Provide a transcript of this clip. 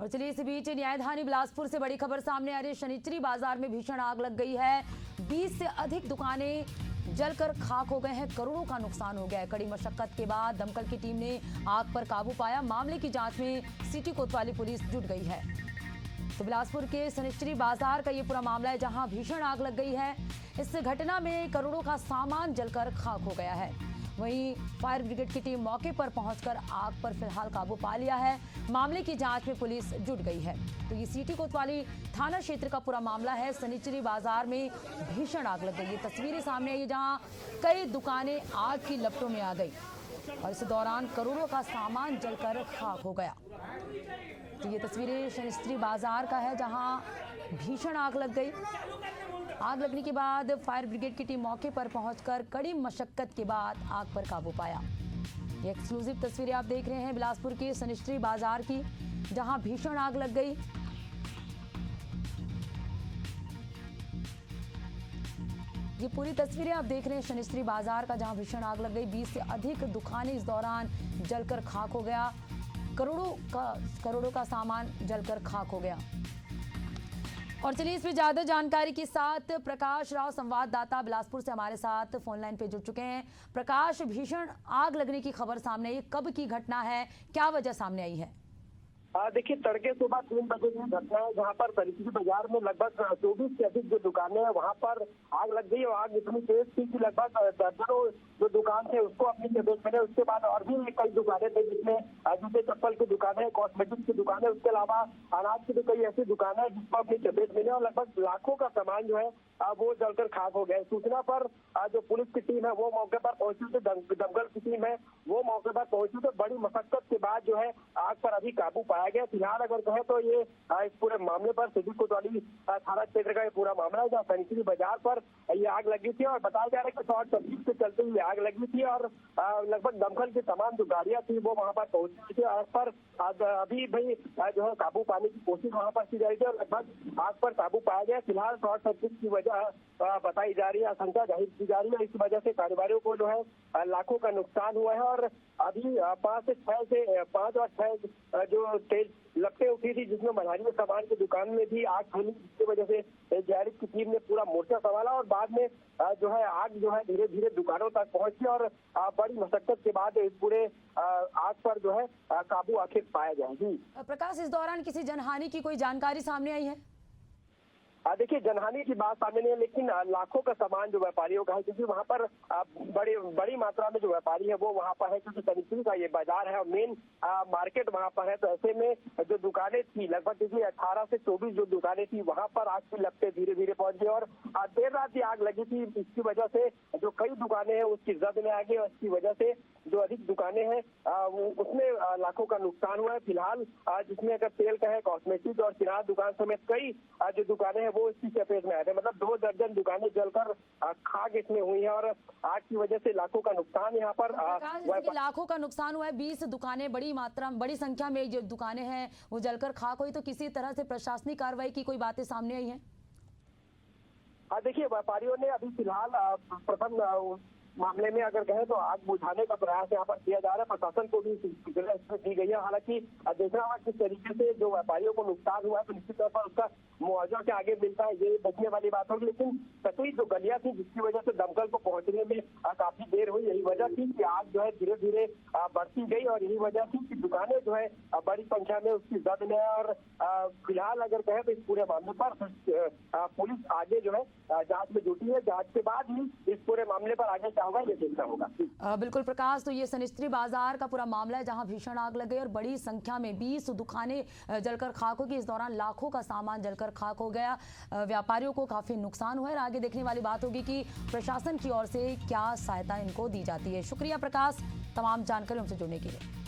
और चलिए इसी बीच न्यायधानी बिलासपुर से बड़ी खबर सामने आ रही है। शनिचरी बाजार में भीषण आग लग गई है। 20 से अधिक दुकानें जलकर खाक हो गए हैं। करोड़ों का नुकसान हो गया है। कड़ी मशक्कत के बाद दमकल की टीम ने आग पर काबू पाया। मामले की जांच में सिटी कोतवाली पुलिस जुट गई है। तो बिलासपुर के शनिचरी बाजार का ये पूरा मामला है, जहां भीषण आग लग गई है। इस घटना में करोड़ों का सामान जलकर खाक हो गया है। वहीं फायर ब्रिगेड की टीम मौके पर पहुंचकर आग पर फिलहाल काबू पा लिया है। मामले की जांच में पुलिस जुट गई है। तो ये सिटी कोतवाली थाना क्षेत्र का पूरा मामला है। शनिचरी बाजार में भीषण आग लग गई। ये तस्वीरें सामने आई है, जहां कई दुकानें आग की लपटों में आ गई और इस दौरान करोड़ों का सामान जलकर खाक हो गया। तो ये तस्वीरें शनिचरी बाजार का है, जहां भीषण आग लग गई। आग लगने के बाद फायर ब्रिगेड की टीम मौके पर पहुंचकर कड़ी मशक्कत के बाद आग पर काबू पाया। ये एक्सक्लूसिव तस्वीरें आप देख रहे हैं बिलासपुर के शनिचरी बाजार की, जहां भीषण आग लग गई। ये पूरी तस्वीरें आप देख रहे हैं शनिचरी बाजार का, जहां भीषण आग लग गई। 20 से अधिक दुकानें इस दौरान जलकर खाक हो गया। करोड़ों का सामान जलकर खाक हो गया। और चलिए इस पर ज्यादा जानकारी के साथ प्रकाश राव संवाददाता बिलासपुर से हमारे साथ फोन लाइन पे जुड़ चुके हैं। प्रकाश, भीषण आग लगने की खबर सामने आई, कब की घटना है, क्या वजह सामने आई है? देखिए, तड़के सुबह 3 बजे की घटना है, जहाँ पर शनिचरी बाजार में लगभग 24 से अधिक जो दुकानें हैं वहाँ पर आग लग गई। और आग इतनी तेज थी कि लगभग दर्जनों जो दुकान थे उसको अपनी चपेट में। उसके बाद और भी कई दुकानें थे, जिसमें जूते चप्पल की दुकानें, कॉस्मेटिक्स की दुकानें, उसके अलावा अनाज की भी कई ऐसी दुकानें हैं जिसको अपनी चपेट मिले और लगभग लाखों का सामान जो है वो जलकर खाक हो गया। सूचना पर जो पुलिस की टीम है वो मौके पर पहुंची थी, दमकल की टीम है वो मौके पर पहुंची। तो बड़ी मशक्कत के बाद जो है आग पर अभी काबू पाया गया। फिलहाल अगर कहें तो ये इस पूरे मामले पर सिटी कोतवाली थाना क्षेत्र का ये पूरा मामला है, जहाँ शनिचरी बाजार पर ये आग लगी थी। और बताया जा रहा है कि शॉर्ट सर्किट से चलते हुए आग लगी थी और लगभग दमकल की तमाम जो गाड़ियां थी वो वहां पर पहुंची थी। आग पर अभी भी जो है काबू पाने की कोशिश वहां पर की जा रही थी और लगभग आग पर काबू पाया गया। फिलहाल शॉर्ट सर्किट की वजह बताई जा रही है, आशंका जाहिर की जा रही है। इस वजह से कारोबारियों को जो है लाखों का नुकसान हुआ है। और अभी 5 और 6 जो तेज लपटें उठी थी, जिसमें मल्हारी सामान की दुकान में भी आग फैली, जिसकी वजह से एसडीआरएफ की टीम ने पूरा मोर्चा संभाला और बाद में जो है आग जो है धीरे धीरे दुकानों तक पहुंची और बड़ी मशक्कत के बाद इस पूरे आग पर जो है काबू आखिर पाया गया। जी प्रकाश, इस दौरान किसी जनहानि की कोई जानकारी सामने आई है? देखिए, जनहानि की बात सामने नहीं है, लेकिन लाखों का सामान जो व्यापारियों का है, क्योंकि वहाँ पर बड़ी मात्रा में जो व्यापारी है वो वहाँ पर है, क्योंकि शनिचरी का ये बाजार है और मेन मार्केट वहाँ पर है। तो ऐसे में जो दुकानें थी लगभग, क्योंकि 18 से 24 जो दुकानें थी वहाँ पर आग की लपटें धीरे धीरे पहुंच गई और देर रात ही आग लगी थी। इसकी वजह से जो कई दुकानें हैं उसकी जद में आ गई और इसकी वजह से जो अधिक दुकानें हैं उसमें लाखों का नुकसान हुआ है। फिलहाल जिसमें अगर तेल का है, कॉस्मेटिक और किराना दुकान समेत कई जो दुकानें हैं वो इसकी चपेट में आए थे। मतलब 2 दर्जन दुकानें जलकर खाक इसमें हुई हैं और आग की वजह से लाखों का नुकसान यहाँ पर लाखों का नुकसान हुआ है। 20 दुकानें, बड़ी संख्या में जो दुकानें हैं वो जलकर खाक हुई। तो किसी तरह से प्रशासनिक कार्रवाई की कोई बातें सामने आई हैं? देखिए, व्यापारियों ने अभी फिलहाल प्रथम मामले में अगर कहें तो आग बुझाने का प्रयास यहाँ पर किया जा रहा है। प्रशासन को भी सूचना दी गई है। हालांकि देखना होगा किस तरीके से जो व्यापारियों को नुकसान हुआ है तो निश्चित तौर पर उसका मुआवजा के आगे मिलता है, ये देखने वाली बात होगी। लेकिन कई जो गलियां थी जिसकी वजह से दमकल को पहुंचने में काफी देर हुई, यही वजह थी कि आग जो है धीरे धीरे बढ़ती गई और यही वजह थी कि दुकानें जो है बड़ी संख्या में उसकी जद में है। और फिलहाल अगर कहें तो इस पूरे मामले पर पुलिस आगे जो है जांच में जुटी है। जांच के बाद ही इस पूरे मामले पर आगे क्या होगा ये देखना होगा। बिल्कुल प्रकाश, तो ये शनिचरी बाजार का पूरा मामला है, जहां भीषण आग लग गई और बड़ी संख्या में 20 दुकानें जलकर खाक हो गई। इस दौरान लाखों का सामान जलकर खाक हो गया। व्यापारियों को काफी नुकसान हुआ है। आगे देखने वाली बात होगी कि प्रशासन की ओर से क्या सहायता इनको दी जाती है। शुक्रिया प्रकाश, तमाम जानकारी हमसे जुड़ने के लिए।